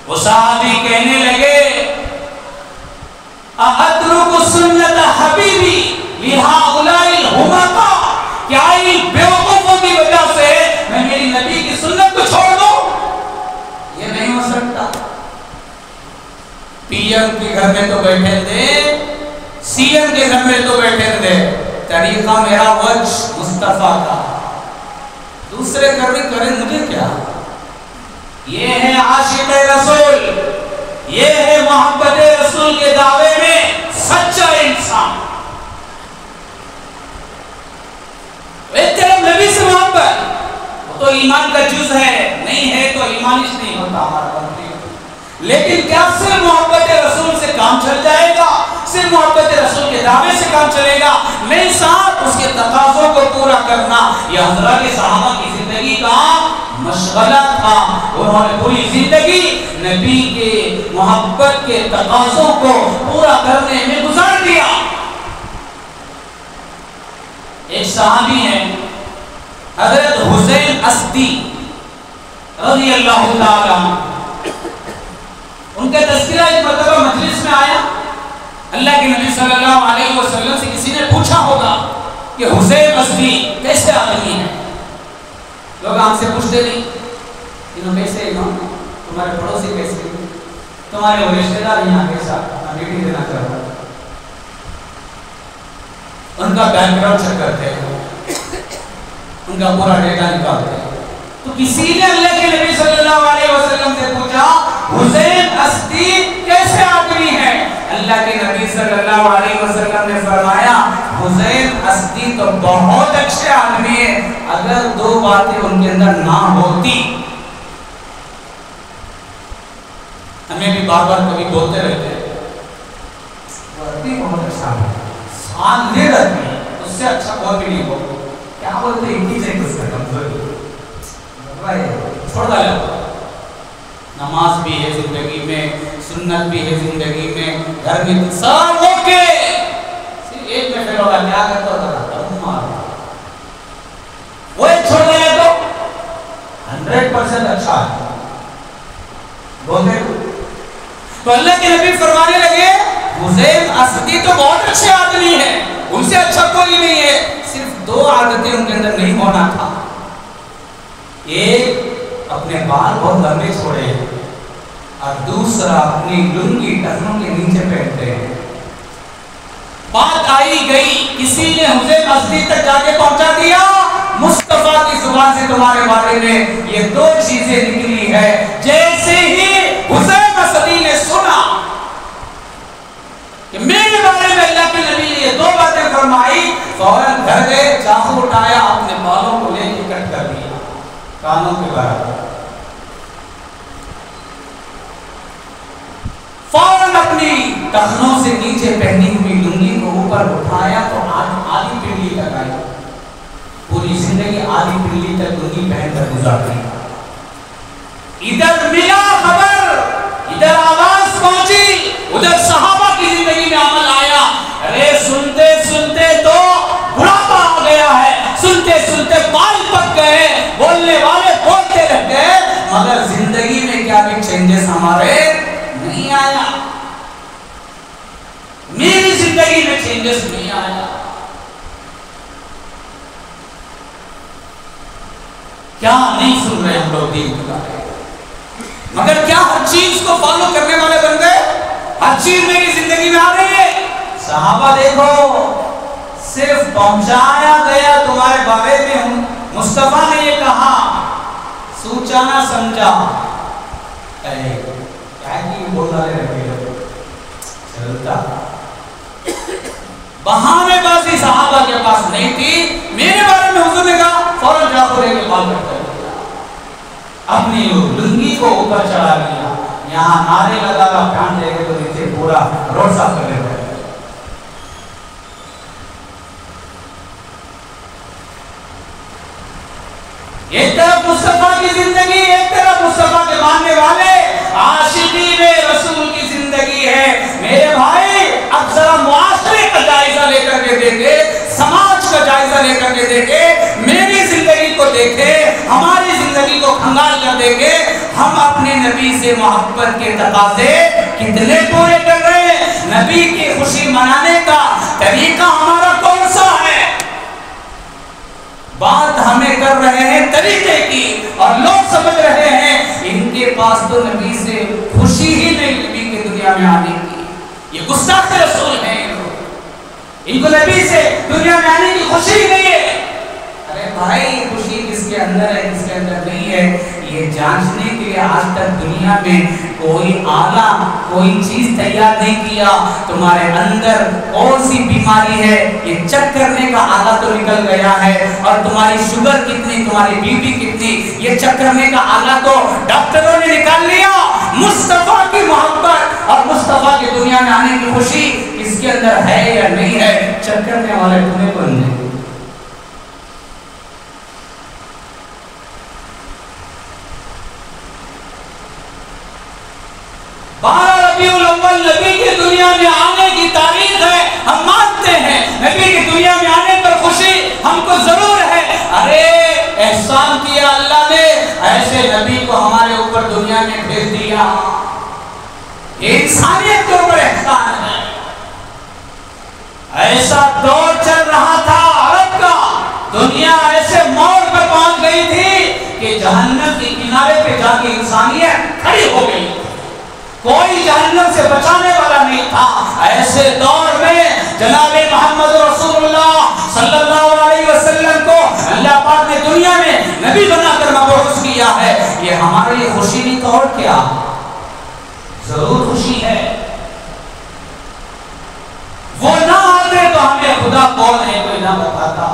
وہ صحابی کہنے لگے اَأَتْرُكُ سُنَّةَ حَبِيبِي لِهَؤُلَاءِ الْحُمَقَاءِ، کیا ان بیوقوفوں کی وجہ سے میں میری نبی کی سنت کو چھوڑ دوں؟ یہ نہیں ہو سکتا۔ پی ایم کے گھر میں تو بیٹھے تھے، سی ایم کے گھر میں تو بیٹھے تھے، طریقہ میرا وجہ مصطفیٰ کا، دوسرے گھر میں کریں مجھے کیا؟ یہ ہے عاشق رسول، یہ ہے محبت رسول کے دعوے میں سچا انسان۔ ایک طرف نبی سے محبت، وہ تو ایمان کا جز ہے، نہیں ہے تو ایمانش نہیں ہوتا ہمارا بندی۔ لیکن کیا صرف محبت رسول سے کام چل جائے گا؟ صرف محبت رسول کے دعوے سے کام چلے گا؟ نہیں صاحب، اس کے تقاضوں کو پورا کرنا یہ حضرات صحابہ کی زندگی کا مشغلہ تھا۔ انہوں نے پوری زندگی نبی کے محبت کے تقاضوں کو پورا کرنے میں گزار دیا۔ ایک صحابی ہیں حضرت حسین اسدی رضی اللہ تعالیٰ عنہ، ان کا تذکرہ ایک مرتبہ مجلس میں آیا۔ اللہ کے نبی صلی اللہ علیہ وسلم سے کسی نے پوچھا ہوگا کہ حسین اسدی کیسے آدمی ہیں؟ لوگ ہم سے پوچھتے نہیں انہوں کیسے امام، تمہارے پڑوسی کیسے، تمہارے رشتہ دار یہاں کیسا، میں ڈیٹیل دینا چاہتا ہوں۔ ان کا بیک گراؤنڈ چیک کرتے ہیں، ان کا پورا ڈیٹا نکالتے ہیں۔ تو کسی نے اللہ کے نبی صلی اللہ علیہ وسلم سے پوچھا حسین اسدی کیسے آدمی ہے؟ اللہ کے نبی صلی اللہ علیہ وسلم نے فرمایا حسین اسدی تو بہت اچھے آدمی ہیں، اگر دو باتیں ان کے اندر نہ ہوتی، ہمیں بھی بار بار کبھی بولتے رہتے ہیں وہ آدمی بہت اچھا ہے، سان لے رہتی ہے، اس سے اچھا کوئی بھی نہیں ہو، کیا بولتے ہیں ایک ہی چیز اس کا کمزوری چھوڑ ڈالا۔ نماز بھی ہے زندگی میں، سنت بھی ہے زندگی میں، گھر میں سب اوکے، صرف ایک میں فیل ہوگا، کیا کرتا ہوتا وہ ایک چھوڑ دے تو 100% اچھا ہے بولتے ہیں۔ تو اللہ کے نبی فرمانے لگے حسین اسدی تو بہت اچھے آدمی ہیں، ان سے اچھا کوئی نہیں ہے، صرف دو عادتیں ان کے اندر نہیں ہونا تھا۔ ایک اپنے بال بہت لمبے چھوڑے، اور دوسرا اپنی لنگی ٹخنوں کے نیچے پہنتے ہیں۔ بات آئی گئی، کسی نے حسین اسدی تک جا کے پہنچا دیا مصطفیٰ کی زبان سے تمہارے بارے میں یہ دو چیزیں نکلی ہے۔ جیسے ہی حسین اسدی نے سنا کہ میرے بارے میں اللہ کے نبی نے یہ دو باتیں فرمائی، فوراً گھر گئے، چاقو اٹھایا، اپنے بالوں کو لے کے کٹ کر دیا کانوں کے برابر، فوراً اپنی ٹخنوں سے نیچے پہنی ہوئی لنگی کو اوپر اٹھایا تو آدھی پنڈلی تک آئی، پوری زندگی آدھی پنڈلی تک لنگی پہن کر گزار دی۔ ادھر ملا خبر، ادھر آواز پہنچی، ادھر صحابہ کی زندگی میں عمل آیا، ارے سنتے سنتے تو بڑھاپا آ گیا ہے، سنتے سنتے بال پک گئے، بولنے والے بولتے رہ گئے، مگر زندگی میں کیا بھی چینجز ہمارے نہیں آیا، میری زندگی میں چینجز نہیں آیا۔ کیا نہیں سن رہے ہم لوگ دین کا، مگر کیا ہر چیز کو فالو کرنے والے بن گئے؟ ہر چیز میری زندگی میں آ رہی ہے۔ صحابہ دیکھو، صرف پہنچایا گیا تمہارے بارے میں، مصطفیٰ نے یہ کہا، سوچا نہ سمجھا، کیا کی بولنا لے رہے چلتا، بہانے بازی صحابہ کے پاس نہیں تھی۔ میرے بارے میں حضور نے کہا، فوراً جا کو لے کے بال کرتا ہے، اپنی لنگی کو اوپر چڑھا لیا، یہاں نعرے لگا گا، پھان دے گے تو نیچے پورا روڈ صاف کر لے گا۔ ایک طرف مصطفیٰ کی زندگی، ایک طرف مصطفیٰ کے ماننے والے، عاشقی میں رسول کی زندگی ہے۔ میرے بھائی اب کو کھنگال کر دیں گے ہم اپنے نبی سے محبت کے تقاضے کتنے پورے کر رہے ہیں؟ نبی کی خوشی منانے کا طریقہ ہمارا کون سا ہے؟ بات ہمیں کر رہے ہیں طریقے کی اور لوگ سمجھ رہے ہیں ان کے پاس تو نبی سے خوشی ہی نہیں نبی کی دنیا میں آنے کی، یہ گستاخ رسول ہیں، ان کو نبی سے دنیا میں آنے کی خوشی نہیں ہے۔ ارے بھائی خوشی کس کے اندر ہے کس کے اندر نہیں ہے یہ جانچنے کے لیے آج تک دنیا میں کوئی آلہ کوئی چیز تیار نہیں کیا۔ تمہارے اندر کون سی بیماری ہے یہ چیک کرنے کا آلہ تو نکل گیا ہے، اور تمہاری شوگر کتنی تمہاری بی پی کتنی یہ چیک کرنے کا آلہ تو ڈاکٹروں نے نکال لیا۔ مصطفیٰ کی محبت اور مصطفیٰ کی دنیا میں آنے کی خوشی اس کے اندر ہے یا نہیں ہے چیک کرنے والے تمہیں کون نہیں۔ 12 ربیع الاول نبی کی دنیا میں آنے کی تاریخ ہے، ہم مانتے ہیں نبی کی دنیا میں آنے پر خوشی ہم کو ضرور ہے۔ ارے احسان کیا اللہ نے، ایسے نبی کو ہمارے اوپر دنیا میں بھیج دیا، یہ انسانیت کے اوپر احسان ہے۔ ایسا دور چل رہا تھا عرب کا، دنیا ایسے موڑ پر پہنچ گئی تھی کہ جہنم کے کنارے پہ جا کے انسانیت کھڑی ہو گئی، کوئی جہنم سے بچانے والا نہیں تھا۔ ایسے دور میں جناب محمد رسول اللہ صلی اللہ علیہ وسلم کو اللہ پاک نے دنیا میں نبی بنا کر مبعوث کیا ہے، یہ ہمارے لیے خوشی نہیں تو اور کیا؟ ضرور خوشی ہے۔ وہ نہ آتے تو ہمیں خدا کون ہے کوئی نہ بتاتا،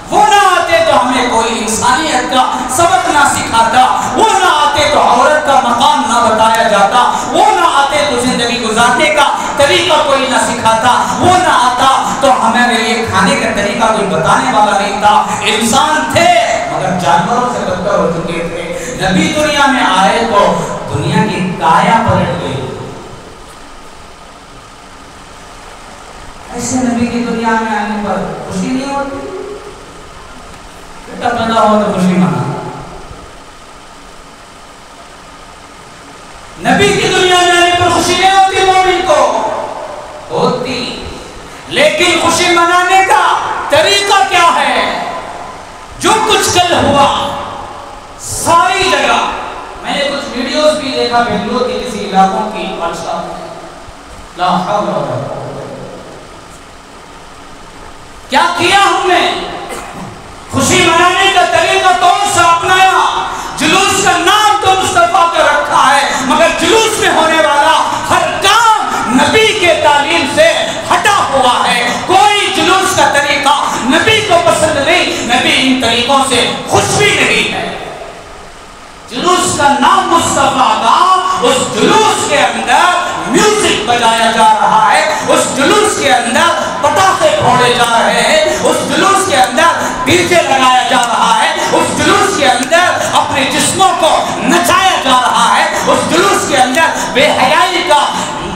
وہ نہ آتے تو ہمیں کوئی انسانیت کا سبق نہ سکھاتا، وہ نہ آتے تو عورت کا مقام نہ بتایا جاتا، وہ نہ آتے تو زندگی گزارنے کا طریقہ کوئی نہ سکھاتا، وہ نہ آتا تو ہمارے لیے کھانے کا طریقہ کوئی بتانے والا نہیں تھا۔ انسان تھے مگر جانوروں سے بدتر ہو چکے تھے۔ نبی دنیا میں آئے تو دنیا کی کایا پلٹ گئی۔ ایسے نبی کی دنیا میں آنے پر خوشی نہیں ہوتی؟ بیٹا پیدا ہو تو خوشی منا، نبی کی دنیا میں آنے پر خوشی نہیں ہوتی مومن کو؟ ہوتی، لیکن خوشی منانے کا طریقہ کیا ہے؟ جو کچھ کل ہوا ساری جگہ، میں نے کچھ ویڈیوز بھی دیکھا بنگلور کے کسی علاقوں کی، لا حول ولا قوت، کیا کیا ہم نے؟ خوشی منانے کا طریقہ کون سا اپنایا؟ جلوس کا نام تو مصطفیٰ کا رکھا ہے، مگر جلوس میں ہونے والا ہر کام نبی کے تعلیم سے ہٹا ہوا ہے۔ کوئی جلوس کا طریقہ نبی کو پسند نہیں، نبی ان طریقوں سے خوش بھی نہیں ہے۔ جلوس کا نام مصطفیٰ کا، اس جلوس کے اندر میوزک بجایا جا رہا ہے، اس جلوس کے اندر پٹاخے پھوڑے جا رہے ہیں، اس جلوس کے اندر ڈی جے لگایا جا رہا ہے، اس جلوس کے اندر اپنے جسموں کو نچایا جا رہا ہے، اس جلوس کے اندر بے حیائی کا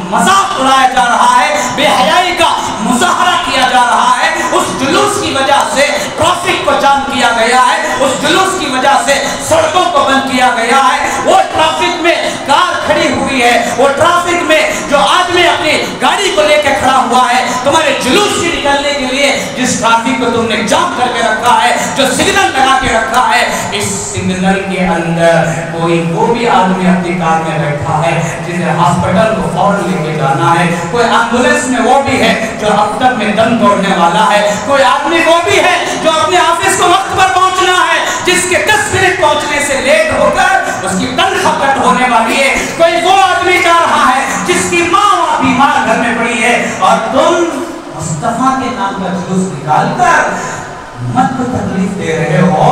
مذاق اڑایا جا رہا ہے، بے حیائی کا مظاہرہ کیا جا رہا ہے۔ اس جلوس کی وجہ سے ٹریفک کو جام کیا گیا ہے، اس جلوس کی وجہ سے سڑکوں کو بند کیا گیا ہے۔ وہ ٹریفک میں کار کھڑی ہوئی ہے، وہ ٹریفک میں جو آدمی اپنی گاڑی کو لے کے کھڑا ہوا ہے، تمہارے جلوس سے نکلنے کے لیے جس ٹریفک کو تم نے جام کر کے رکھا ہے، جو سگنل لگا کے رکھا ہے، اس سگنل کے اندر کوئی وہ بھی آدمی اپنی کار میں بیٹھا ہے جسے ہاسپٹل کو فوراً لے کے جانا ہے، کوئی ایمبولینس میں وہ بھی ہے جو اب تک میں دم توڑنے والا ہے، کوئی آدمی وہ بھی ہے جو اپنے آفس کو وقت پر پہنچنا ہے، جس کے 10 منٹ پہنچنے سے لیٹ ہو کر اس کی تنخواہ کٹ ہونے والی ہے، کوئی وہ آدمی جا رہا ہے جس کی ماں بیمار گھر میں پڑی ہے، اور تم مصطفیٰ کے نام کا جلوس نکال کر امت کو تکلیف دے رہے ہو،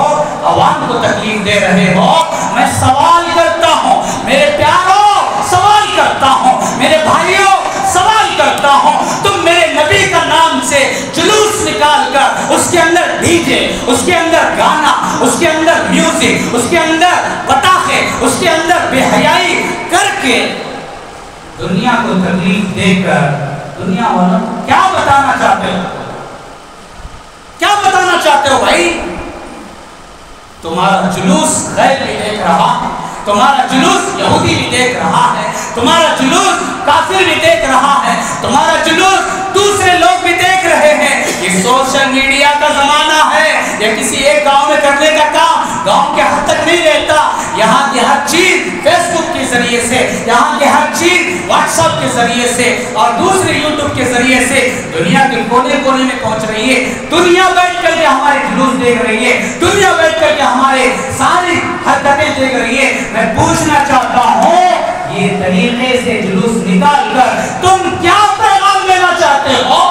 عوام کو تکلیف دے رہے ہو۔ میں سوال کرتا ہوں میرے پیاروں، سوال کرتا ہوں میرے بھائیوں، سوال کرتا ہوں، تم میرے نبی کا نام سے جلوس نکال کر اس کے اندر ڈی جے، اس کے اندر گانا، اس کے اندر میوزک، اس کے اندر پٹاخے، اس کے اندر بے حیائی کر کے دنیا کو تکلیف دے کر دنیا والوں کو کیا بتانا چاہتے ہو؟ کیا بتانا چاہتے ہو بھائی؟ تمہارا جلوس غیر بھی دیکھ رہا ہے، تمہارا جلوس یہودی بھی دیکھ رہا ہے، تمہارا جلوس کافر بھی دیکھ رہا ہے، تمہارا جلوس دوسرے لوگ بھی دیکھ رہے ہیں۔ یہ سوشل میڈیا کا زمانہ ہے، یہ کسی ایک گاؤں میں کرنے کا کام گاؤں کے حد تک نہیں رہتا۔ یہاں کی ہر چیز فیس بک کے ذریعے سے، یہاں کی ہر چیز واٹس ایپ کے ذریعے سے اور دوسرے یوٹیوب کے ذریعے سے دنیا کے کونے کونے میں پہنچ رہی ہے۔ دنیا بیٹھ کر کے ہمارے جلوس دیکھ رہی ہے، دنیا بیٹھ کر کے ہمارے ساری حرکتیں دیکھ رہی ہے۔ میں پوچھنا چاہتا ہوں، یہ طریقے سے جلوس نکال کر تم کیا پیغام دینا چاہتے ہو؟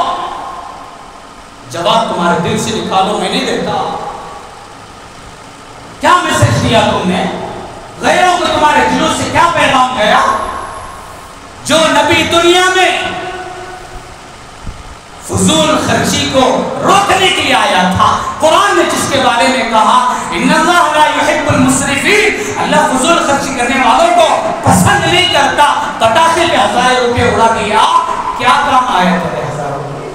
جواب تمہارے دل سے نکالو، میں نہیں دیتا۔ کیا میسج دیا تم نے؟ غیروں کو تمہارے جلوس سے کیا پیغام گیا؟ جو نبی دنیا میں فضول خرچی کو روکنے کے لیے آیا تھا، قرآن نے جس کے بارے میں کہا ان اللہ لا يحب المسرفین، اللہ فضول خرچی کرنے والوں کو پسند نہیں کرتا، پٹاخے پہ 1000 روپے اڑا دیا، کیا کام آیا تھا 1000 روپے؟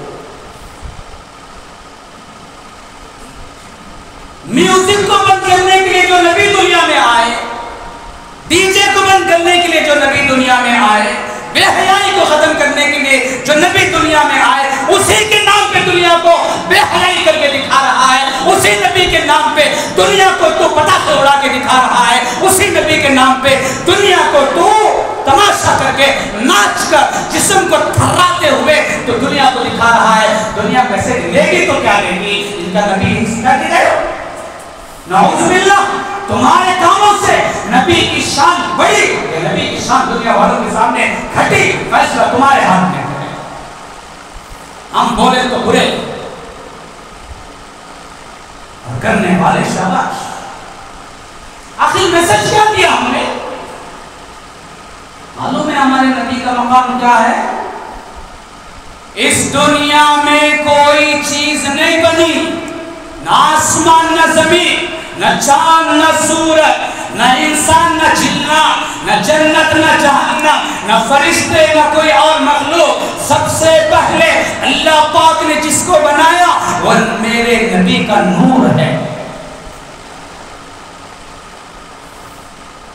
میوزک کو بند کرنے کے لیے جو نبی دنیا میں آئے، ڈی جے کو بند کرنے کے لیے جو نبی دنیا میں آئے، بے حیائی کو ختم کرنے کے لیے جو نبی دنیا میں آئے، اسی کے نام پہ دنیا کو بے حیائی کر کے دکھا رہا ہے، اسی نبی کے نام پہ دنیا کو تو پٹاخے اڑا کے دکھا رہا ہے، اسی نبی کے نام پہ دنیا کو تو تماشا کر کے ناچ کر جسم کو تھراتے ہوئے تو دنیا کو دکھا رہا ہے۔ دنیا کیسے لے گی تو کیا لے گی؟ ان کا نبی سکھا کے گئے۔ نعوذ باللہ، تمہارے کاموں سے نبی کی شان بڑی، یہ نبی کی شان دنیا والوں کے سامنے کھٹی، فیصلہ تمہارے ہاتھ میں ہے۔ ہم بولے تو برے اور کرنے والے شاباش۔ آخر میسج کیا دیا ہم نے؟ معلوم ہے ہمارے نبی کا مقام کیا ہے؟ اس دنیا میں کوئی چیز نہیں بنی، نہ آسمان نہ زمین، نہ چاند نہ سورج، نہ انسان نہ جنات، نہ جنت نہ جہنم، نہ فرشتے نہ کوئی اور مخلوق، سب سے پہلے اللہ پاک نے جس کو بنایا وہ میرے نبی کا نور ہے۔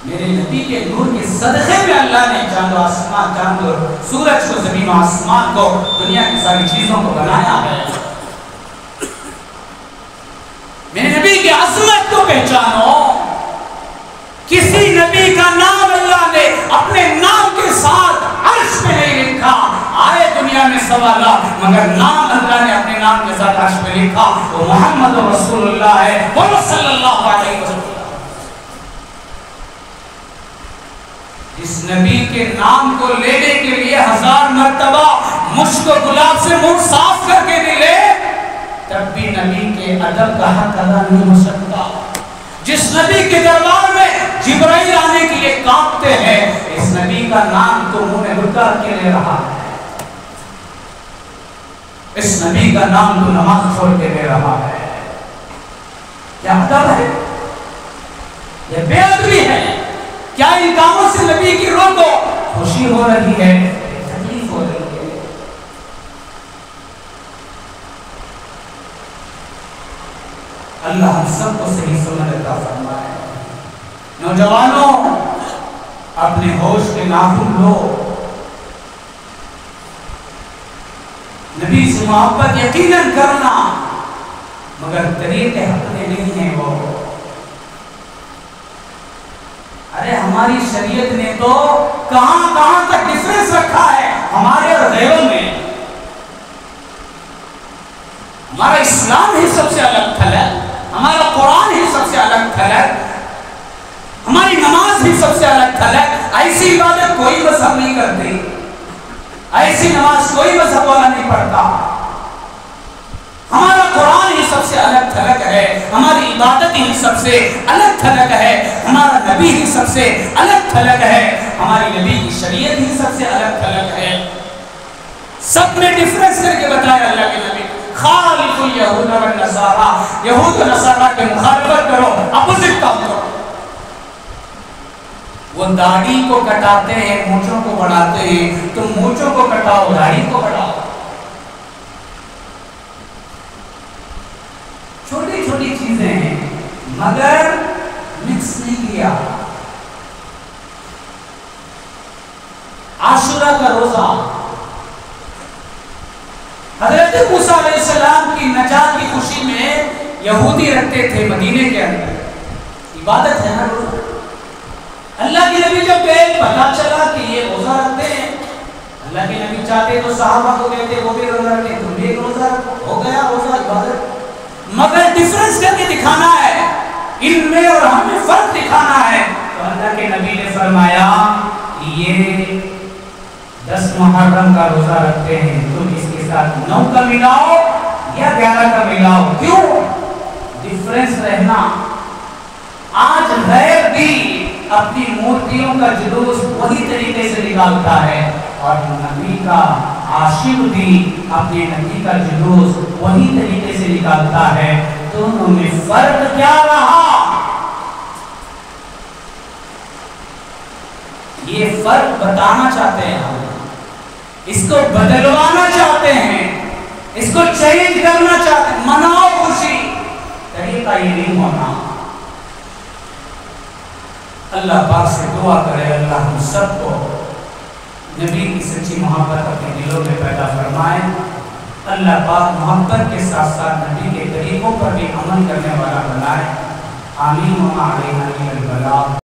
میرے نبی کے نور کے صدقے میں اللہ نے چاند و آسمان، چاند و سورج کو، زمین و آسمان کو، دنیا کی ساری چیزوں کو بنایا ہے۔ میرے نبی کی عظمت کو پہچانو۔ کسی نبی کا نام اللہ نے اپنے نام کے ساتھ عرش پہ نہیں لکھا، آئے دنیا میں 1.25 لاکھ، مگر نام اللہ نے اپنے نام کے ساتھ عرش پہ لکھا، وہ محمد رسول اللہ ہے، وہ صلی اللہ علیہ وسلم۔ اس نبی کے نام کو لینے کے لیے 1000 مرتبہ مشک و گلاب سے منہ صاف کر کے بھی لے، تب بھی نبی کے ادب کا حق ادا نہیں ہو سکتا۔ جس نبی کے دربار میں جبرائیل آنے کے لیے کانپتے ہیں، اس نبی کا نام تو منہ میں اتار کے لے رہا ہے، اس نبی کا نام تو نماز چھوڑ کے لے رہا ہے۔ کیا ادب ہے؟ یہ بے ادبی ہے۔ کیا ان کاموں سے نبی کی روح کو خوشی ہو رہی ہے، تکلیف ہو رہی ہے؟ اللہ ہم سب کو صحیح سمجھ عطا فرمائے۔ نوجوانوں، اپنے ہوش کے ناخن لو، نبی سے محبت یقیناً کرنا، مگر طریقے حق میں نہیں ہیں وہ۔ ارے ہماری شریعت نے تو کہاں کہاں تک ڈیفرنس رکھا ہے ہمارے اور غیروں میں۔ ہمارا اسلام ہی سب سے الگ تھل ہے، ہمارا قرآن ہی سب سے الگ تھل ہے، ہماری نماز ہی سب سے الگ تھل ہے۔ ایسی عبادت کوئی مذہب نہیں کرتی، ایسی نماز کوئی مذہب والا نہیں پڑھتا۔ ہمارا قرآن ہی سب سے الگ تھلگ ہے، ہماری عبادت ہی سب سے الگ تھلگ ہے، ہمارا نبی ہی سب سے الگ تھلگ ہے، ہماری نبی کی شریعت ہی سب سے الگ تھلگ ہے۔ سب میں ڈیفرنس کر کے بتایا اللہ کے نبی، خالف الیہود والنصارا، یہود و نصارا کے مخالفت کرو، اپوزٹ کام کرو۔ وہ داڑھی کو کٹاتے ہیں، مونچھوں کو بڑھاتے ہیں، تم مونچھوں کو کٹاؤ، داڑھی کو بڑھاؤ۔ چھوٹی چھوٹی چیزیں ہیں، مگر نہیں کیا. عاشورہ کا روزہ، حضرت موسیٰ علیہ السلام کی نجات کی خوشی میں یہودی رکھتے تھے مدینے کے اندر. عبادت ہے نا روزہ. اللہ کے نبی جب گئے پتا چلا کہ یہ روزہ رکھتے ہیں، اللہ کے نبی چاہتے تو صحابہ کو کہتے وہ بھی روزہ رکھتے، تم بھی روزہ رکھو، ہو گیا روزہ عبادت. مگر ڈفرنس کر کے دکھانا ہے، ان میں اور ہم میں فرق دکھانا ہے. تو اللہ کے نبی نے فرمایا یہ 10 محرم کا روزہ رکھتے ہیں، تم اس کے ساتھ 9 کا ملاؤ یا 11 کا ملاؤ. کیوں ڈفرنس رہنا؟ آج غیر بھی اپنی مورتیوں کا جلوس وہی طریقے سے نکالتا ہے، اور نبی کا عاشق بھی اپنے نبی کا جلوس وہی طریقے سے نکالتا ہے. دونوں میں فرق کیا رہا؟ یہ فرق بتانا چاہتے ہیں ہم، اس کو بدلوانا چاہتے ہیں، اس کو چینج کرنا چاہتے ہیں. مناؤ خوشی، طریقہ یہ نہیں ہونا. اللہ پاک سے دعا کرے اللہ ہم سب کو نبی کی سچی محبت اپنے دلوں میں پیدا فرمائے. اللہ پاک محبت کے ساتھ ساتھ نبی کے طریقوں پر بھی عمل کرنے والا بنائے. آمین و علیہ البلاغ.